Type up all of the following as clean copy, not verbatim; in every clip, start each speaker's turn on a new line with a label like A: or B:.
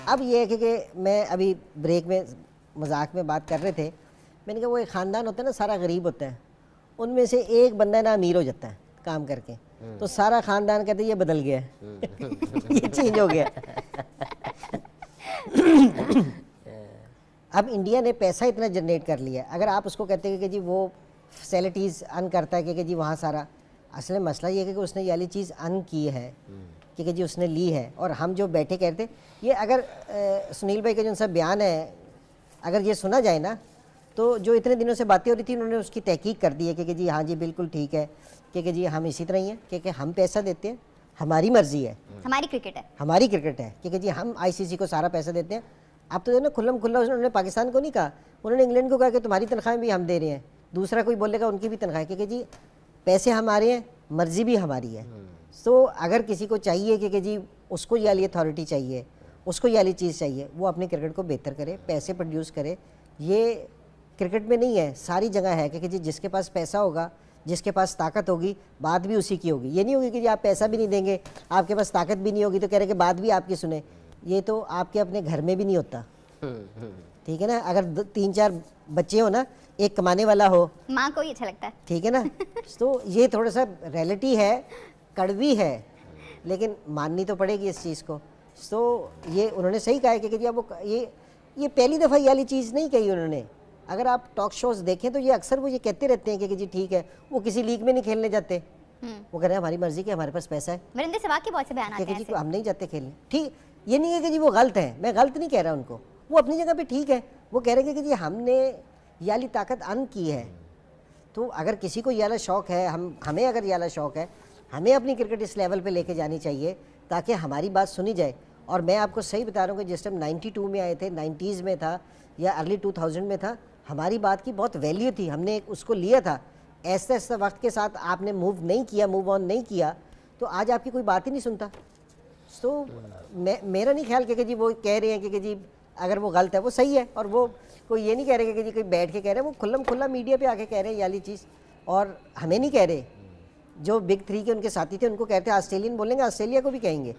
A: अब ये है कि मैं अभी ब्रेक में मजाक में बात कर रहे थे, मैंने कहा वो एक ख़ानदान होता है ना, सारा गरीब होता है, उनमें से एक बंदा ना अमीर हो जाता है काम करके, तो सारा ख़ानदान कहते हैं ये बदल गया है ये चेंज हो गया। अब इंडिया ने पैसा इतना जनरेट कर लिया, अगर आप उसको कहते हैं कि जी वो फैसिलिटीज़ अर्न करता है कि जी वहाँ सारा, असल में मसला ये है कि उसने ये वाली चीज़ अर्न की है कि जी उसने ली है, और हम जो बैठे कहते ये अगर सुनील भाई का जो उनसा बयान है अगर ये सुना जाए ना, तो जो इतने दिनों से बातें हो रही थी उन्होंने उसकी तहकीक कर दी है कि जी हाँ जी बिल्कुल ठीक है कि जी हम इसी तरह ही हैं कि हम पैसा देते हैं, हमारी मर्जी है,
B: हमारी क्रिकेट है,
A: हमारी क्रिकेट है कि जी हम आईसीसी को सारा पैसा देते हैं। अब तो जो ना खुल्लम खुल्ला उन्होंने पाकिस्तान को नहीं कहा, उन्होंने इंग्लैंड को कहा कि तुम्हारी तनख्वाहें भी हम दे रहे हैं, दूसरा कोई बोलेगा उनकी भी तनख्वाहें, क्योंकि जी पैसे हमारे हैं, मर्जी भी हमारी है। तो अगर किसी को चाहिए कि जी उसको ये वाली अथॉरिटी चाहिए, उसको ये वाली चीज़ चाहिए, वो अपनी क्रिकेट को बेहतर करे, पैसे प्रोड्यूस करे। ये क्रिकेट में नहीं है, सारी जगह है कि जी जिसके पास पैसा होगा, जिसके पास ताकत होगी, बात भी उसी की होगी। ये नहीं होगी कि जी आप पैसा भी नहीं देंगे, आपके पास ताकत भी नहीं होगी तो कह रहे कि बात भी आपकी सुने, ये तो आपके अपने घर में भी नहीं होता, ठीक है ना। अगर 3-4 बच्चे हो ना, एक कमाने वाला हो,
B: माँ को ही अच्छा लगता है, ठीक
A: है ना तो ये थोड़ा सा रियलिटी है, कड़वी है, लेकिन माननी तो पड़ेगी इस चीज़ को। तो ये उन्होंने सही कहा है कि जी अब वो ये पहली दफ़ा ये वाली चीज़ नहीं कही उन्होंने। अगर आप टॉक शोज़ देखें तो ये अक्सर वो ये कहते रहते हैं कि जी ठीक है, वो किसी लीग में नहीं खेलने जाते, वो कह रहे हैं हमारी मर्जी की, हमारे पास पैसा है,
B: वरिंदर सहवाग के बहुत से बयान आते हैं
A: जी हम नहीं जाते खेलने। ठीक, ये नहीं है कि जी वो गलत है, मैं गलत नहीं कह रहा उनको, वो अपनी जगह पे ठीक है, वो कह रहे हैं कि जी हमने ये वाली ताकत अर्न की है। तो अगर किसी को ये वाला शौक़ है, हमें अगर ये वाला शौक़ है, हमें अपनी क्रिकेट इस लेवल पे लेके जानी चाहिए ताकि हमारी बात सुनी जाए। और मैं आपको सही बता रहा हूँ कि जिस टाइम 92 में आए थे, 90s में था या अर्ली 2000 में था, हमारी बात की बहुत वैल्यू थी, हमने उसको लिया था। ऐसे ऐसे वक्त के साथ आपने मूव नहीं किया, मूव ऑन नहीं किया, तो आज आपकी कोई बात ही नहीं सुनता। तो मेरा नहीं ख्याल कि जी वो कह रहे हैं कि जी अगर वो गलत है वो सही है, और वो कोई ये नहीं कह रहे कि जी कोई बैठ के कह रहे हैं, वो खुल्लम खुल्ला मीडिया पे आके कह रहे हैं ये वाली चीज़, और हमें नहीं कह रहे। जो बिग 3 के उनके साथी थे उनको कहते हैं ऑस्ट्रेलियन बोलेंगे, ऑस्ट्रेलिया को भी कहेंगे।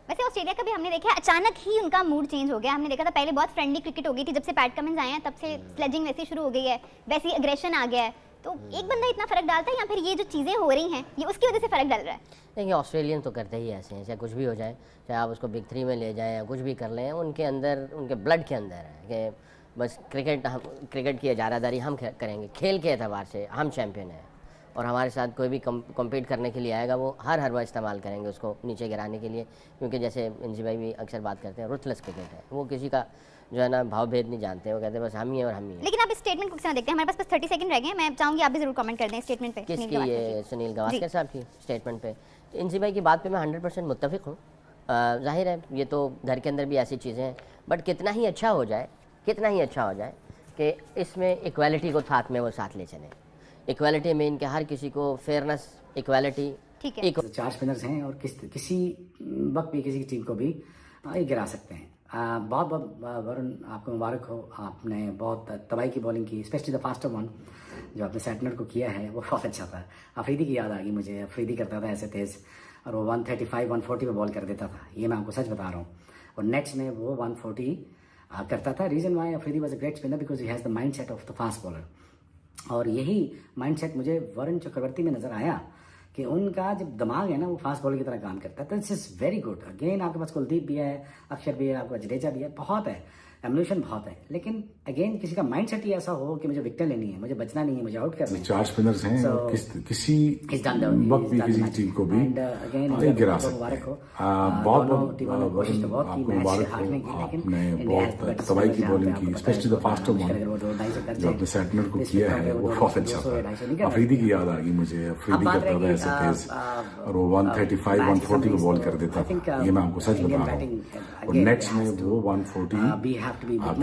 B: वैसे ऑस्ट्रेलिया का भी हमने देखा अचानक ही उनका मूड चेंज हो गया। हमने देखा था पहले बहुत फ्रेंडली क्रिकेट हो गई थी, जब से पैट कमिंस आए हैं तब से स्लेजिंग वैसी शुरू हो गई है, वैसी एग्रेशन आ गया है। तो एक बंदा इतना फर्क डालता है या फिर ये जो चीज़ें हो रही हैं ये उसकी वजह से फर्क डाल रहा है?
C: देखिए ऑस्ट्रेलियन तो करते ही ऐसे हैं, चाहे कुछ भी हो जाए, चाहे आप उसको बिग 3 में ले जाएं या कुछ भी कर लें, उनके अंदर, उनके ब्लड के अंदर है कि बस क्रिकेट की इजारादारी हम करेंगे, खेल के एतबार से हम चैम्पियन हैं, और हमारे साथ कोई भी कम्पीट करने के लिए आएगा वो हर हरबा इस्तेमाल करेंगे उसको नीचे गिराने के लिए, क्योंकि जैसे इंजी भाई भी अक्सर बात करते हैं, रुथलेस क्रिकेट है, वो किसी का जो है ना भाव भेद नहीं जानते, वो कहते हैं बस हम ही हैं और हम ही हैं।
B: लेकिन आप इस स्टेटमेंट को किस तरह देखते हैं? हमारे पास बस 30 सेकंड रह गए हैं, मैं चाहूँगी आप भी जरूर कमेंट कर दें स्टेटमेंट पे।
C: किसकी? ये सुनील गावस्कर साहब की स्टेटमेंट पे। इंजी भाई की बात पे मैं 100% मुत्तफिक हूँ। जाहिर है ये तो घर के अंदर भी ऐसी चीज़ें हैं, बट कितना ही अच्छा हो जाए कि इसमें इक्वालिटी को साथ में वो साथ ले चलें। इक्वालिटी में इनके हर किसी को फेयरनेस, इक्वालिटी,
B: ठीक है।
D: 4 स्पिनर्स हैं और किसी वक्त भी किसी टीम को भी गिरा सकते हैं। बहुत बहुत वरुण आपको मुबारक हो, आपने बहुत तबाही की बॉलिंग की, स्पेशली द फास्टर वन जो आपने सेटनर को किया है वो बहुत अच्छा था। अफरीदी की याद आ गई मुझे, अफरीदी करता था ऐसे तेज़, और वो 135-140 पे बॉल कर देता था, ये मैं आपको सच बता रहा हूँ। और नेट्स में वो 140 करता था। Reason why Afridi was a great spinner because he has the mind set of the fast bowler, और यही माइंडसेट मुझे वरुण चक्रवर्ती में नज़र आया कि उनका जब दिमाग है ना वो फास्ट बॉलर की तरह काम करता है। तो this is very good. Again आपके पास कुलदीप भी है, अक्षर भी है, आपका जडेजा भी है, बहुत है, एवोल्यूशन बहुत है, लेकिन अगेन किसी का माइंडसेट ही ऐसा हो कि मुझे विकेट लेनी है, मुझे बचना नहीं है, मुझे आउट करना है।
E: 4 स्पिनर्स हैं और किसी वक्त भी किसी टीम को भी गिरा सकते हैं। बहुत आपको मुबारक हो, आपने बहुत तबाही की बॉलिंग की, स्पेशली द फास्टर वन जो आपने सेटनर को किया है वो बहुत अच्छा था। अफरीदी की याद आ गई मुझे, अफरीदी करता था ऐसे तेज, और वो 135-140 पे बॉल कर देता था, ये मैं आपको सच बता रहा हूँ। और नेट्स में वो 140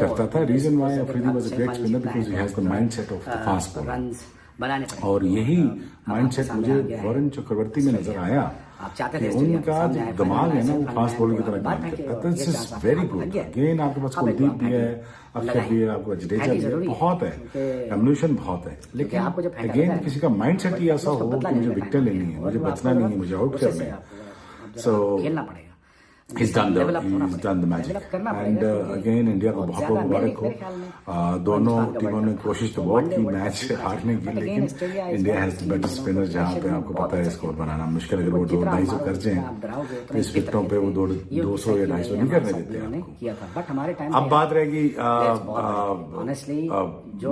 E: करता था। Reason why Afridi was a great spinner because he has the mindset of the fast bowler, और यही माइंडसेट मुझे वरुण चक्रवर्ती में नजर आया कि उनका जो दिमाग है ना वो फास्ट बॉलर की तरह काम करता है। This is very good. Again आपके पास कुलदीप भी है, अक्षर भी है, आपका जडेजा भी है, बहुत है, एवोल्यूशन बहुत है, लेकिन अगेन किसी का माइंडसेट ही ऐसा हो कि मुझे विकेट लेनी है, मुझे बचना नहीं है, मुझे आउट करना है, सो
D: खेलना पड़ेगा।
E: He's done the magic. And again India को बहुत बहुत मुबारक हो। दोनों टीमों ने कोशिश तो बहुत की मैच हारने की, लेकिन इंडिया हैज बेटर स्पिनर, जहाँ पे आपको पता है स्कोर बनाना मुश्किल। अगर वो 200-250 कर जाएं तो इस विकेटों पे वो 200 या 250 नहीं करने देते आपको। अब बात रहेगी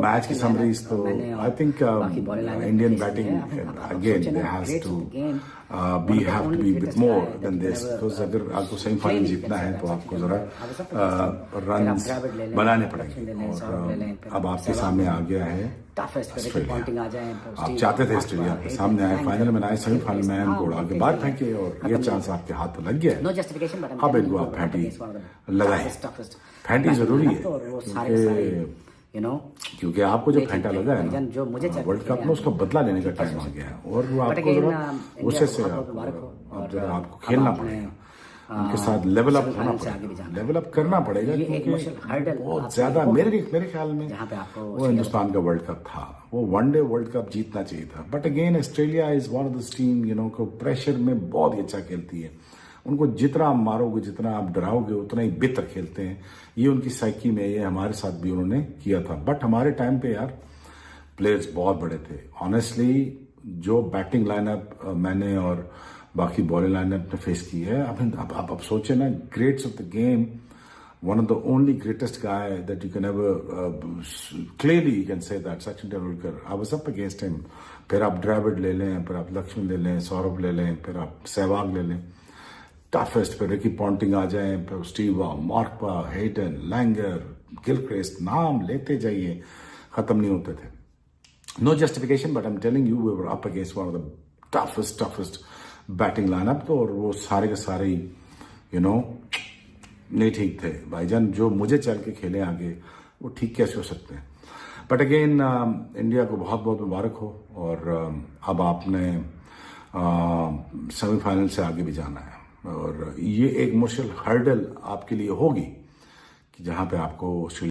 E: मैच की समरीज। तो I think Indian batting again they has to we have to be with more than this, because अगर आपको सेमीफाइनल जीतना है तो आपको जरा रन्स बनाने पड़ेंगे। और अब आपके सामने आ गया है ऑस्ट्रेलिया। आप चाहते थे ऑस्ट्रेलिया के सामने आए, फाइनल में आए, सेमीफाइनल में आए, उनको उड़ा के बाहर फेंके और ये चांस आपके हाथ लग गया है। अब इनको आप फैंटी लगाए। फैंटी जरूरी है क्योंकि आपको जो फैंटा लगा है ना वर्ल्ड कप में, उसका बदला लेने का टाइम आ गया है। और वो आपको जरा गुस्से से अब जरा आपको खेलना पड़ेगा, उनके साथ लेवल अप होना पड़ेगा, लेवल अप करना पड़ेगा, क्योंकि बहुत ज्यादा मेरे ख्याल में वो हिंदुस्तान का वर्ल्ड कप था, वो वनडे वर्ल्ड कप जीतना चाहिए था। But again Australia is one of this team को प्रेशर में बहुत ही अच्छा खेलती है। उनको जितना आप मारोगे, जितना आप डराओगे, उतना ही बेहतर खेलते हैं। ये उनकी साइकी में, ये हमारे साथ भी उन्होंने किया था। बट हमारे टाइम पे यार प्लेयर्स बहुत बड़े थे ऑनेस्टली। जो बैटिंग लाइनअप मैंने और बाकी बॉलिंग लाइनअप ने फेस की है, अब सोचे ना, greats of the game, one of the only greatest guy that you can ever clearly you can say that Sachin Tendulkar, I was up against him। फिर आप द्रविड़ ले लें, फिर आप लक्ष्मण ले लें, सौरभ ले लें, फिर आप सहवाग ले लें, टफेस्ट पे रिकी पॉन्टिंग आ जाए, फिर Steve Mark Waugh, Hayden, Langer, Gilchrist, नाम लेते जाइए, खत्म नहीं होते थे। No justification, but I am telling you we were up against one of the toughest batting lineup. तो और वो सारे के सारे नहीं ठीक थे भाईजान। जो मुझे चल के खेले आगे, वो ठीक कैसे हो सकते हैं। बट अगेन इंडिया को बहुत बहुत मुबारक हो। और अब आपने सेमीफाइनल से आगे भी जाना है, और ये एक मुश्किल हर्डल आपके लिए होगी कि जहां पे आपको